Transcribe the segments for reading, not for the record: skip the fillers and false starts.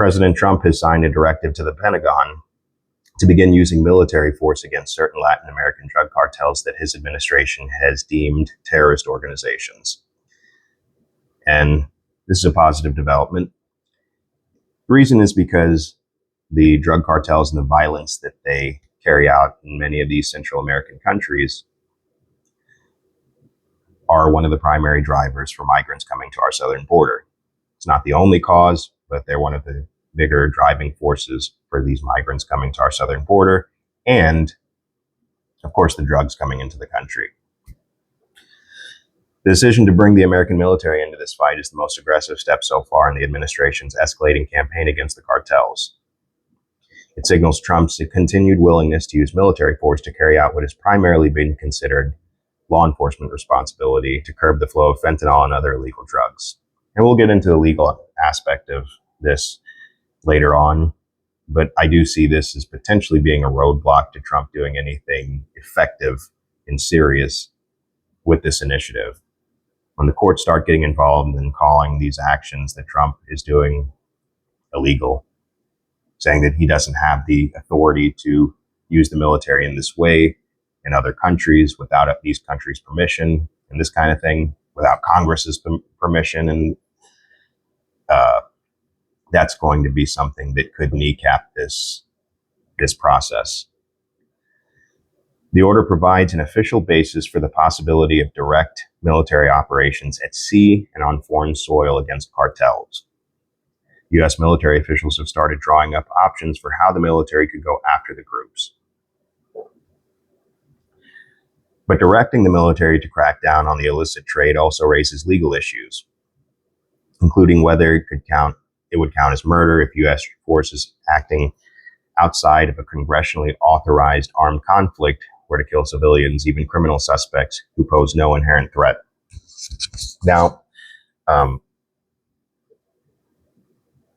President Trump has signed a directive to the Pentagon to begin using military force against certain Latin American drug cartels that his administration has deemed terrorist organizations. And this is a positive development. The reason is because the drug cartels and the violence that they carry out in many of these Central American countries are one of the primary drivers for migrants coming to our southern border. It's not the only cause, but they're one of the bigger driving forces for these migrants coming to our southern border, and of course the drugs coming into the country. The decision to bring the American military into this fight is the most aggressive step so far in the administration's escalating campaign against the cartels. It signals Trump's continued willingness to use military force to carry out what has primarily been considered law enforcement responsibility to curb the flow of fentanyl and other illegal drugs. And we'll get into the legal aspect of this later on, but I do see this as potentially being a roadblock to Trump doing anything effective and serious with this initiative. When the courts start getting involved and calling these actions that Trump is doing illegal, saying that he doesn't have the authority to use the military in this way in other countries without these countries' permission and this kind of thing, without Congress's permission, and that's going to be something that could kneecap this process. The order provides an official basis for the possibility of direct military operations at sea and on foreign soil against cartels. U.S. military officials have started drawing up options for how the military could go after the groups. But directing the military to crack down on the illicit trade also raises legal issues, including whether it would count as murder if U.S. forces acting outside of a congressionally authorized armed conflict were to kill civilians, even criminal suspects who pose no inherent threat. Now,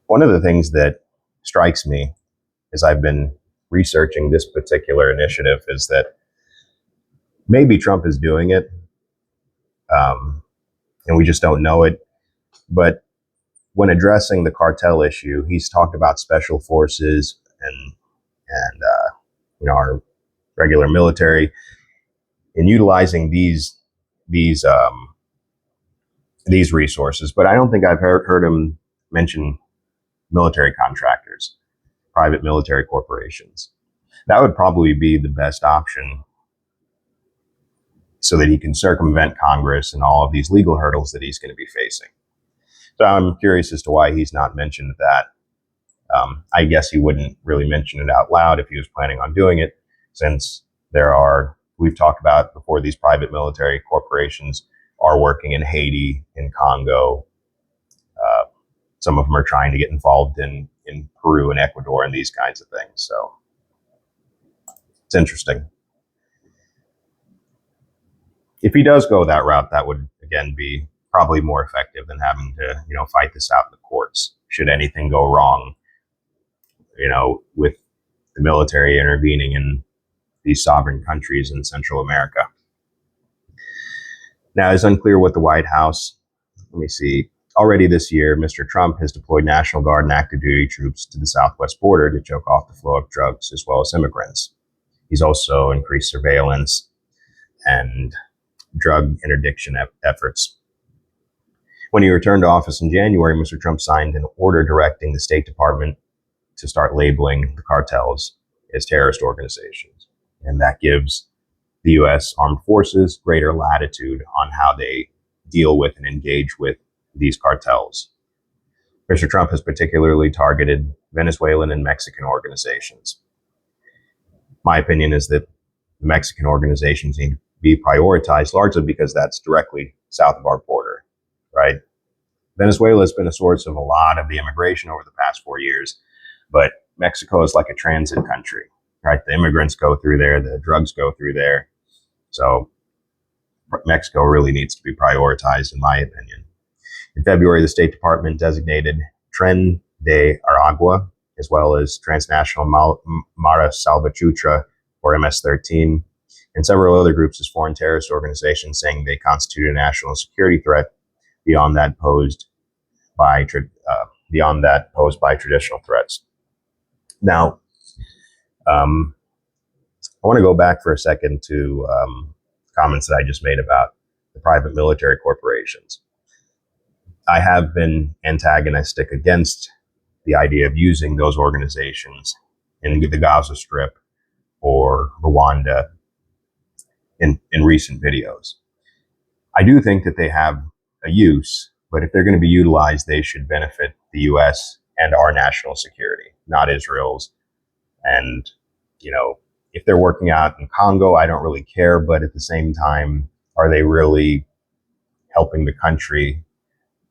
one of the things that strikes me as I've been researching this particular initiative is that maybe Trump is doing it, and we just don't know it. But when addressing the cartel issue, he's talked about special forces and our regular military, and utilizing these resources. But I don't think I've heard him mention military contractors, private military corporations. That would probably be the best option so that he can circumvent Congress and all of these legal hurdles that he's going to be facing. So I'm curious as to why he's not mentioned that. I guess he wouldn't really mention it out loud if he was planning on doing it, since we've talked about before, these private military corporations are working in Haiti, in Congo. Some of them are trying to get involved in Peru and Ecuador and these kinds of things. So it's interesting. If he does go that route, that would, again, be probably more effective than having to, fight this out in the courts. Should anything go wrong, with the military intervening in these sovereign countries in Central America. Now, it's unclear what the White House, already this year, Mr. Trump has deployed National Guard and active duty troops to the southwest border to choke off the flow of drugs as well as immigrants. He's also increased surveillance and drug interdiction efforts. When he returned to office in January, Mr. Trump signed an order directing the State Department to start labeling the cartels as terrorist organizations. And that gives the U.S. Armed Forces greater latitude on how they deal with and engage with these cartels. Mr. Trump has particularly targeted Venezuelan and Mexican organizations. My opinion is that the Mexican organizations need to be prioritized, largely because that's directly south of our border, right? Venezuela has been a source of a lot of the immigration over the past 4 years, but Mexico is like a transit country, right? The immigrants go through there, the drugs go through there. So Mexico really needs to be prioritized, in my opinion. In February, the State Department designated Tren de Aragua, as well as Transnational Mara Salvatrucha, or MS-13, and several other groups as foreign terrorist organizations, saying they constitute a national security threat beyond that posed by beyond that posed by traditional threats. Now, I want to go back for a second to comments that I just made about the private military corporations. I have been antagonistic against the idea of using those organizations in the Gaza Strip or Rwanda in recent videos. I do think that they have a use, but if they're going to be utilized, they should benefit the U.S. and our national security, not Israel's. And, you know, if they're working out in Congo, I don't really care. But at the same time, are they really helping the country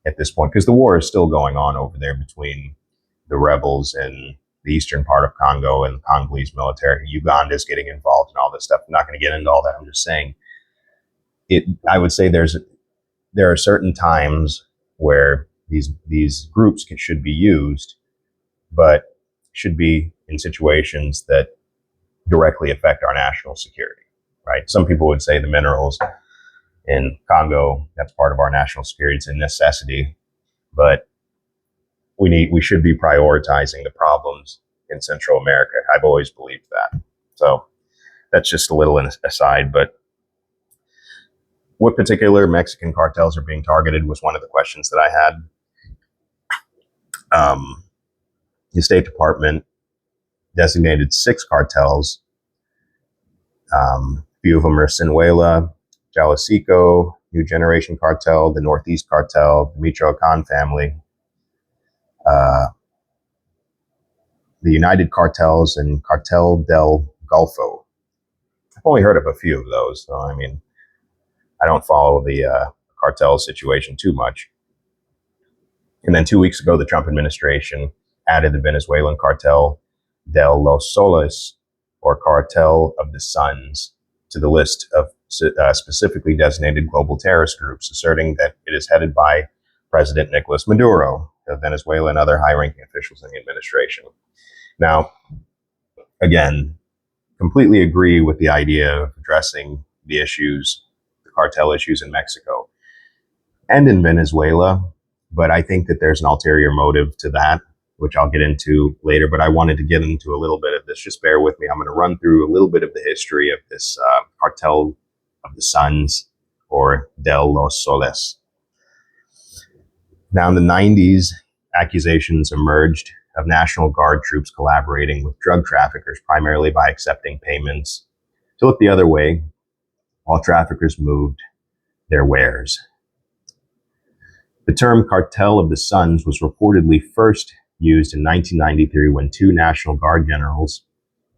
at this point? Because the war is still going on over there between the rebels in the eastern part of Congo and the Congolese military. Uganda is getting involved in all this stuff. I'm not going to get into all that. I'm just saying it. I would say there are certain times where these groups should be used, but should be in situations that directly affect our national security, right? Some people would say the minerals in Congo, that's part of our national security. It's a necessity, but we should be prioritizing the problems in Central America. I've always believed that. So that's just a little aside, but what particular Mexican cartels are being targeted was one of the questions that I had. The State Department designated 6 cartels. A few of them are Sinuela, Jalisco, New Generation Cartel, the Northeast Cartel, the Michoacan family, the United Cartels, and Cartel del Golfo. I've only heard of a few of those, so I mean, I don't follow the cartel situation too much. And then 2 weeks ago, the Trump administration added the Venezuelan Cartel del Los Soles, or Cartel of the Suns, to the list of specifically designated global terrorist groups, asserting that it is headed by President Nicolas Maduro of Venezuela and other high-ranking officials in the administration. Now, again, completely agree with the idea of addressing the issues, the cartel issues in Mexico and in Venezuela, but I think that there's an ulterior motive to that, which I'll get into later, but I wanted to get into a little bit of this. Just bear with me. I'm going to run through a little bit of the history of this Cartel of the Suns, or Del Los Soles. Now, in the 90s, accusations emerged of National Guard troops collaborating with drug traffickers, primarily by accepting payments to look the other way while traffickers moved their wares. The term Cartel of the Suns was reportedly first used in 1993 when 2 National Guard generals,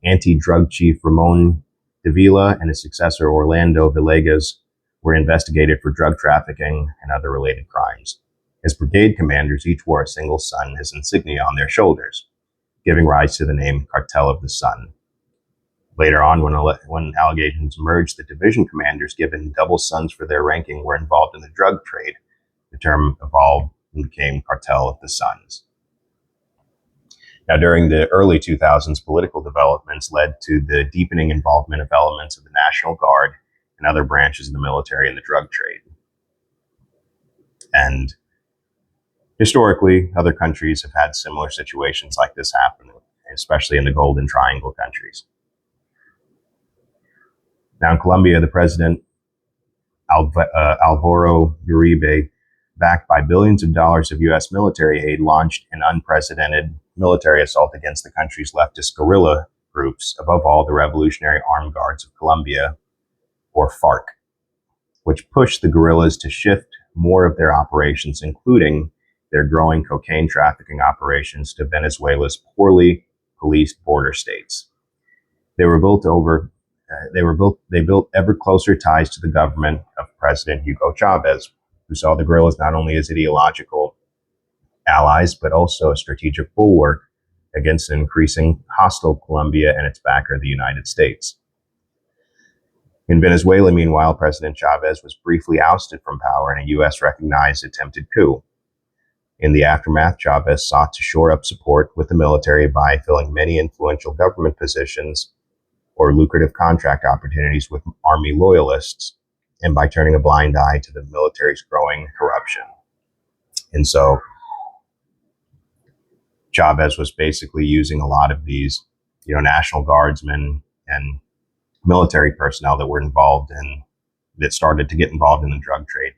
anti-drug chief Ramon Davila and his successor Orlando Villegas, were investigated for drug trafficking and other related crimes. His brigade commanders each wore a single sun as insignia on their shoulders, giving rise to the name Cartel of the Sun. Later on, when allegations emerged that division commanders given double suns for their ranking were involved in the drug trade, the term evolved and became Cartel of the Suns. Now, during the early 2000s, political developments led to the deepening involvement of elements of the National Guard and other branches of the military in the drug trade. And historically, other countries have had similar situations like this happen, especially in the Golden Triangle countries. Now, in Colombia, the president, Alvaro Uribe, backed by billions of dollars of U.S. military aid, launched an unprecedented military assault against the country's leftist guerrilla groups, above all the Revolutionary Armed Guards of Colombia, or FARC, which pushed the guerrillas to shift more of their operations, including their growing cocaine trafficking operations, to Venezuela's poorly policed border states. They built ever closer ties to the government of President Hugo Chavez, who saw the guerrillas not only as ideological allies, but also a strategic bulwark against an increasing hostile Colombia and its backer, the United States. In Venezuela, meanwhile, President Chavez was briefly ousted from power in a U.S.-recognized attempted coup. In the aftermath, Chavez sought to shore up support with the military by filling many influential government positions or lucrative contract opportunities with army loyalists, and by turning a blind eye to the military's growing corruption. And so Chavez was basically using a lot of these, National Guardsmen and military personnel that were involved in, that started to get involved in the drug trade.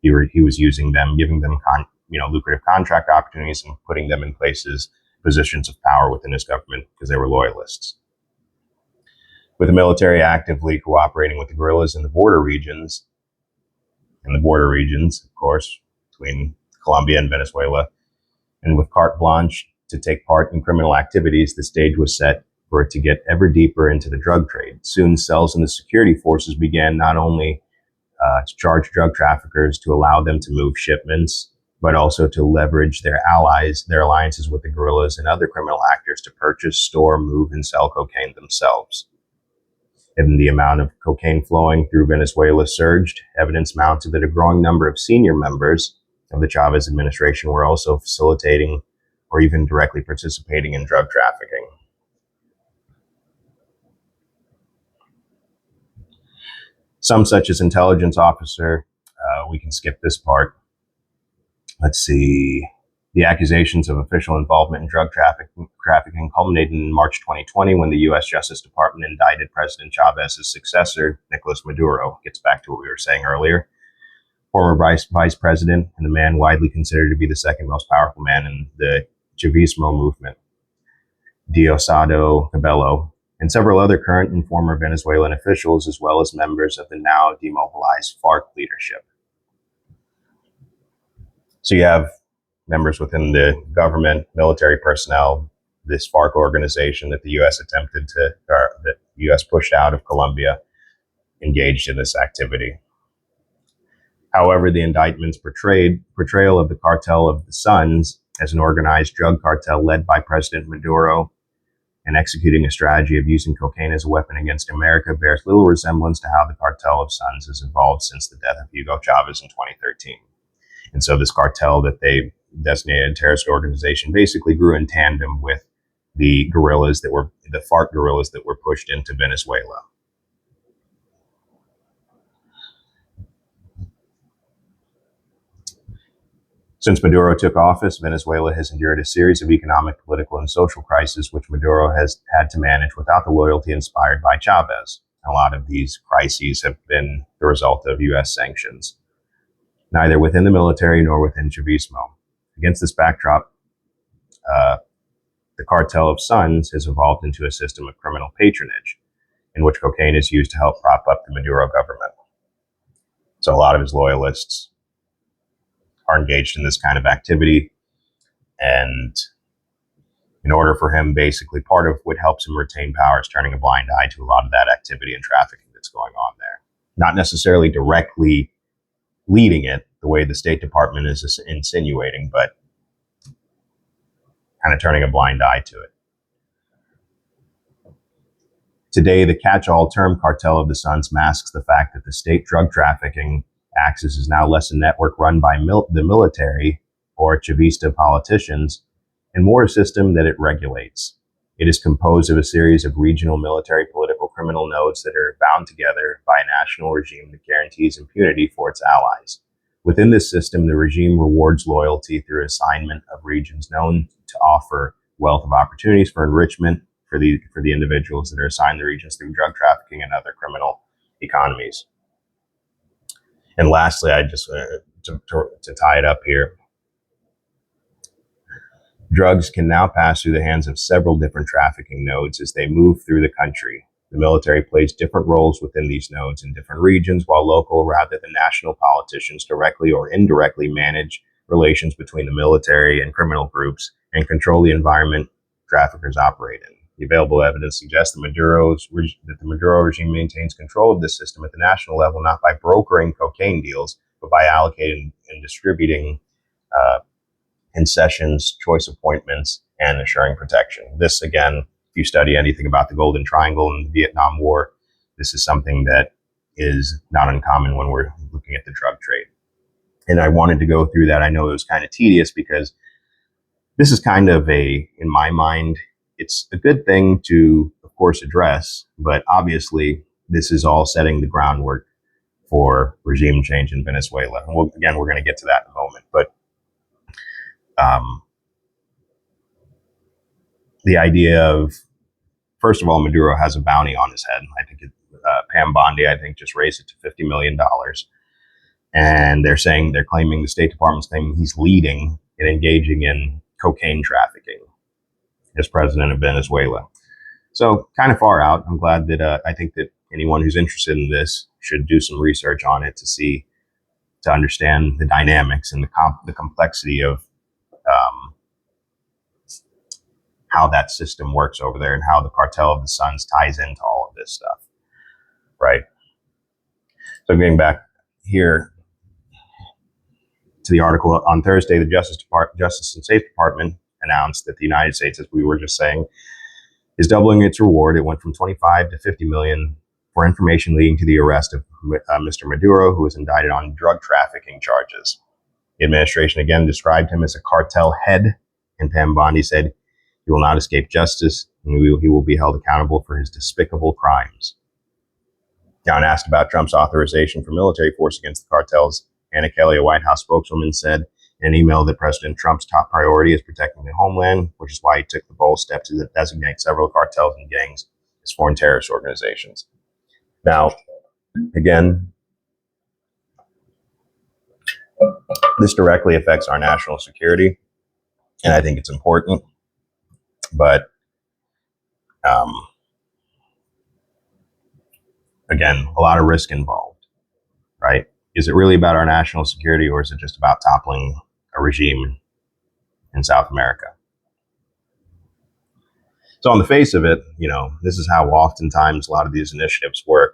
He was using them, giving them lucrative contract opportunities and putting them in positions of power within his government because they were loyalists. With the military actively cooperating with the guerrillas in the border regions, of course, between Colombia and Venezuela, and with carte blanche to take part in criminal activities, the stage was set for it to get ever deeper into the drug trade. Soon, cells in the security forces began not only to charge drug traffickers to allow them to move shipments, but also to leverage their alliances with the guerrillas and other criminal actors to purchase, store, move, and sell cocaine themselves. And the amount of cocaine flowing through Venezuela surged. Evidence mounted that a growing number of senior members of the Chavez administration were also facilitating or even directly participating in drug trafficking. Some, such as intelligence officer, we can skip this part. Let's see. The accusations of official involvement in drug trafficking culminated in March 2020 when the U.S. Justice Department indicted President Chavez's successor, Nicolas Maduro. Gets back to what we were saying earlier. Former vice president and the man widely considered to be the second most powerful man in the Chavismo movement, Diosdado Cabello, and several other current and former Venezuelan officials, as well as members of the now demobilized FARC leadership. So you have members within the government, military personnel, this FARC organization that the U.S. that the U.S. pushed out of Colombia, engaged in this activity. However, the indictment's portrayal of the Cartel of the Suns as an organized drug cartel led by President Maduro and executing a strategy of using cocaine as a weapon against America bears little resemblance to how the Cartel of Suns has evolved since the death of Hugo Chavez in 2013. And so this cartel that they designated a terrorist organization basically grew in tandem with the FARC guerrillas that were pushed into Venezuela. Since Maduro took office, Venezuela has endured a series of economic, political, and social crises, which Maduro has had to manage without the loyalty inspired by Chavez. A lot of these crises have been the result of U.S. sanctions, neither within the military nor within Chavismo. Against this backdrop, the Cartel of Suns has evolved into a system of criminal patronage in which cocaine is used to help prop up the Maduro government. So a lot of his loyalists are engaged in this kind of activity. And in order for him, basically, part of what helps him retain power is turning a blind eye to a lot of that activity and trafficking that's going on there. Not necessarily directly leading it the way the State Department is insinuating, but kind of turning a blind eye to it. Today, the catch-all term Cartel of the Suns masks the fact that the state drug trafficking axis is now less a network run by the military or Chavista politicians and more a system that it regulates. It is composed of a series of regional military political criminal nodes that are bound together by a national regime that guarantees impunity for its allies. Within this system, the regime rewards loyalty through assignment of regions known to offer wealth of opportunities for enrichment for the individuals that are assigned the regions through drug trafficking and other criminal economies. And lastly, I just to tie it up here, drugs can now pass through the hands of several different trafficking nodes as they move through the country. The military plays different roles within these nodes in different regions, while local rather than national politicians directly or indirectly manage relations between the military and criminal groups and control the environment traffickers operate in. The available evidence suggests that the Maduro regime maintains control of this system at the national level, not by brokering cocaine deals, but by allocating and distributing concessions, choice appointments, and assuring protection. This, again, if you study anything about the Golden Triangle and the Vietnam War, this is something that is not uncommon when we're looking at the drug trade. And I wanted to go through that. I know it was kind of tedious because this is kind of in my mind, it's a good thing to, of course, address, but obviously this is all setting the groundwork for regime change in Venezuela. And we're going to get to that in a moment. But the idea of, first of all, Maduro has a bounty on his head. I think Pam Bondi, I think, just raised it to $50 million. And they're claiming, the State Department's claiming he's leading and engaging in cocaine trafficking as president of Venezuela. So kind of far out. I'm glad that I think that anyone who's interested in this should do some research on it to understand the dynamics and the complexity of how that system works over there and how the Cartel of the Suns ties into all of this stuff, right? So getting back here to the article, on Thursday, the Justice and State Department announced that the United States, as we were just saying, is doubling its reward. It went from 25 to 50 million for information leading to the arrest of Mr. Maduro, who was indicted on drug trafficking charges. The administration again described him as a cartel head, and Pam Bondi said he will not escape justice, and he will be held accountable for his despicable crimes. Now, when asked about Trump's authorization for military force against the cartels, Anna Kelly, a White House spokeswoman, said in an email that President Trump's top priority is protecting the homeland, which is why he took the bold step to designate several cartels and gangs as foreign terrorist organizations. Now, again, this directly affects our national security, and I think it's important. But again, a lot of risk involved, right? Is it really about our national security, or is it just about toppling a regime in South America? So on the face of it, this is how oftentimes a lot of these initiatives work.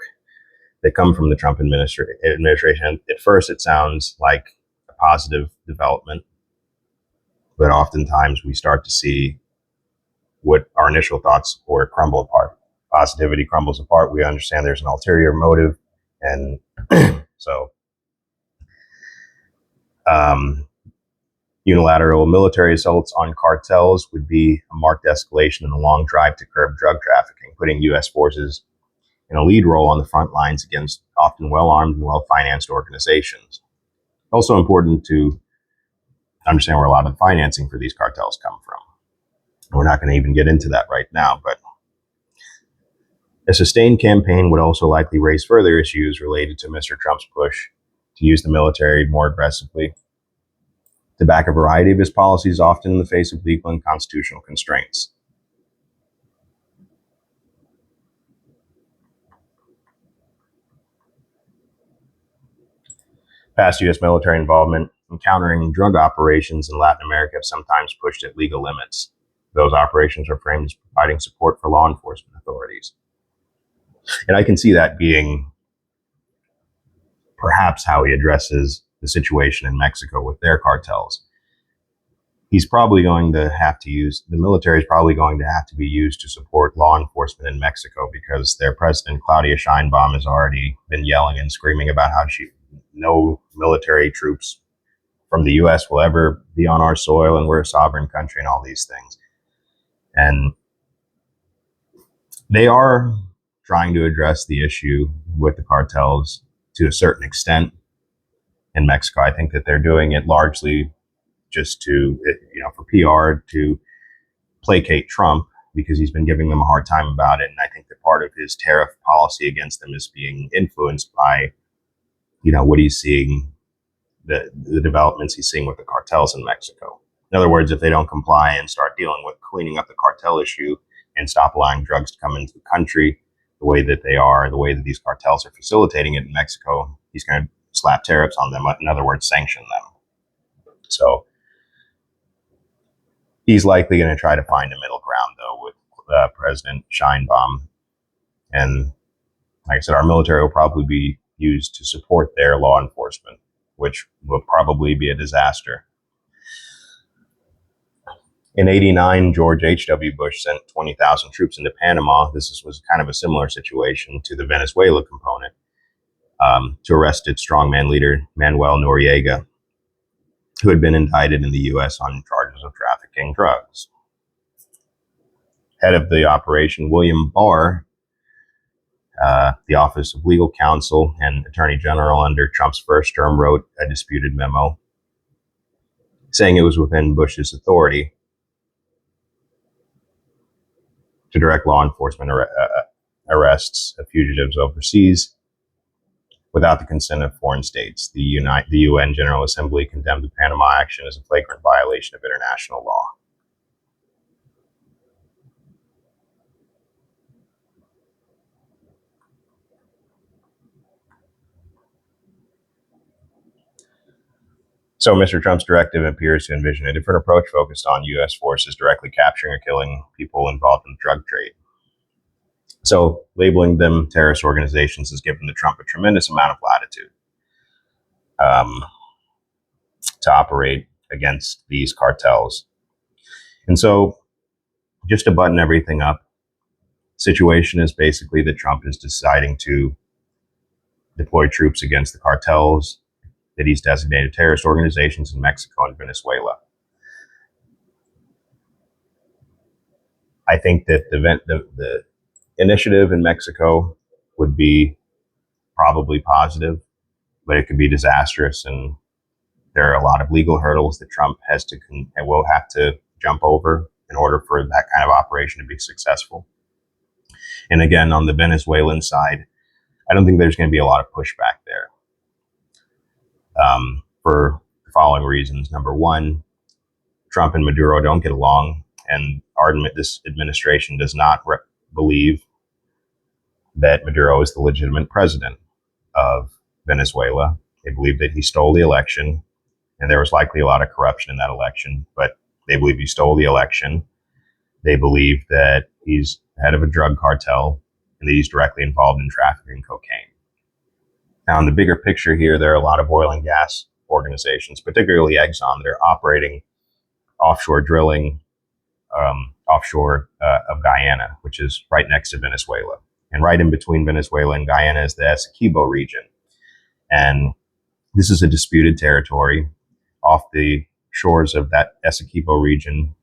They come from the Trump administration. At first, it sounds like a positive development, but oftentimes we start to see what our initial thoughts were crumble apart. Positivity crumbles apart. We understand there's an ulterior motive. And so unilateral military assaults on cartels would be a marked escalation in the long drive to curb drug trafficking, putting U.S. forces in a lead role on the front lines against often well-armed and well-financed organizations. Also important to understand where a lot of the financing for these cartels come from. We're not going to even get into that right now, but a sustained campaign would also likely raise further issues related to Mr. Trump's push to use the military more aggressively to back a variety of his policies, often in the face of legal and constitutional constraints. Past U.S. military involvement in countering drug operations in Latin America have sometimes pushed at legal limits. Those operations are framed as providing support for law enforcement authorities. And I can see that being perhaps how he addresses the situation in Mexico with their cartels. He's probably going to have to use, the military is probably going to have to be used to support law enforcement in Mexico, because their president, Claudia Sheinbaum, has already been yelling and screaming about how no military troops from the U.S. will ever be on our soil, and we're a sovereign country and all these things. And they are trying to address the issue with the cartels to a certain extent in Mexico. I think that they're doing it largely just to, for PR, to placate Trump, because he's been giving them a hard time about it. And I think that part of his tariff policy against them is being influenced by, what he's seeing, the developments he's seeing with the cartels in Mexico. In other words, if they don't comply and start dealing with cleaning up the cartel issue and stop allowing drugs to come into the country the way that they are, the way that these cartels are facilitating it in Mexico, he's going to slap tariffs on them. In other words, sanction them. So he's likely going to try to find a middle ground, though, with President Sheinbaum. And like I said, our military will probably be used to support their law enforcement, which will probably be a disaster. In '89, George H.W. Bush sent 20,000 troops into Panama. This was kind of a similar situation to the Venezuela component, to arrest its strongman leader, Manuel Noriega, who had been indicted in the U.S. on charges of trafficking drugs. Head of the operation, William Barr, the Office of Legal Counsel and Attorney General under Trump's first term, wrote a disputed memo saying it was within Bush's authority to direct law enforcement arrests of fugitives overseas without the consent of foreign states. The UN General Assembly condemned the Panama action as a flagrant violation of international law. So Mr. Trump's directive appears to envision a different approach focused on U.S. forces directly capturing or killing people involved in the drug trade. So labeling them terrorist organizations has given the Trump a tremendous amount of latitude to operate against these cartels. And so just to button everything up, situation is basically that Trump is deciding to deploy troops against the cartels that he's designated terrorist organizations in Mexico and Venezuela. I think that the initiative in Mexico would be probably positive, but it could be disastrous, and there are a lot of legal hurdles that Trump has to and will have to jump over in order for that kind of operation to be successful. And again, on the Venezuelan side, I don't think there's going to be a lot of pushback there for the following reasons. Number one, Trump and Maduro don't get along, and this administration does not believe that Maduro is the legitimate president of Venezuela. They believe that he stole the election, and there was likely a lot of corruption in that election, but they believe he stole the election. They believe that he's head of a drug cartel and that he's directly involved in trafficking cocaine. Now, in the bigger picture here, there are a lot of oil and gas organizations, particularly Exxon, that are operating offshore drilling offshore of Guyana, which is right next to Venezuela. And right in between Venezuela and Guyana is the Essequibo region. And this is a disputed territory. Off the shores of that Essequibo region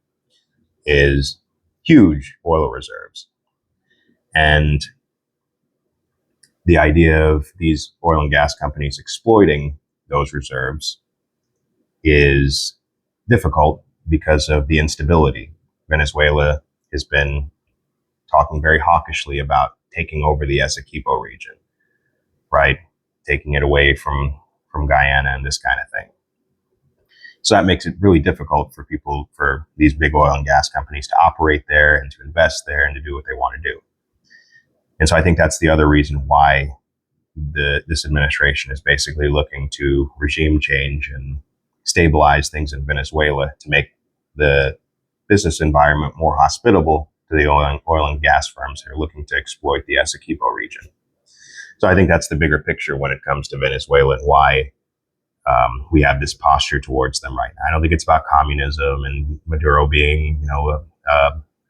is huge oil reserves. And the idea of these oil and gas companies exploiting those reserves is difficult because of the instability. Venezuela has been talking very hawkishly about taking over the Essequibo region, right? Taking it away from Guyana and this kind of thing. So that makes it really difficult for these big oil and gas companies to operate there and to invest there and to do what they want to do. And so I think that's the other reason why this administration is basically looking to regime change and stabilize things in Venezuela to make the business environment more hospitable to the oil and gas firms that are looking to exploit the Essequibo region. So I think that's the bigger picture when it comes to Venezuela and why we have this posture towards them right now. I don't think it's about communism and Maduro being,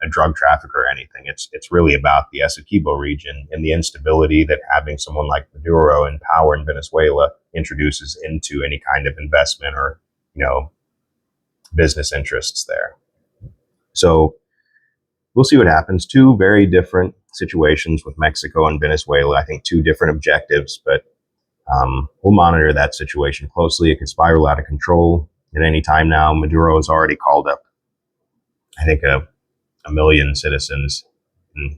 a drug trafficker or anything. It's really about the Essequibo region and the instability that having someone like Maduro in power in Venezuela introduces into any kind of investment or, business interests there. So we'll see what happens. Two very different situations with Mexico and Venezuela. I think two different objectives, but we'll monitor that situation closely. It could spiral out of control at any time now. Maduro has already called up, I think, a million citizens and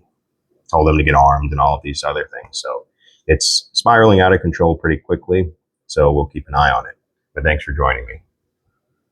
told them to get armed and all of these other things. So it's spiraling out of control pretty quickly. So we'll keep an eye on it. But thanks for joining me.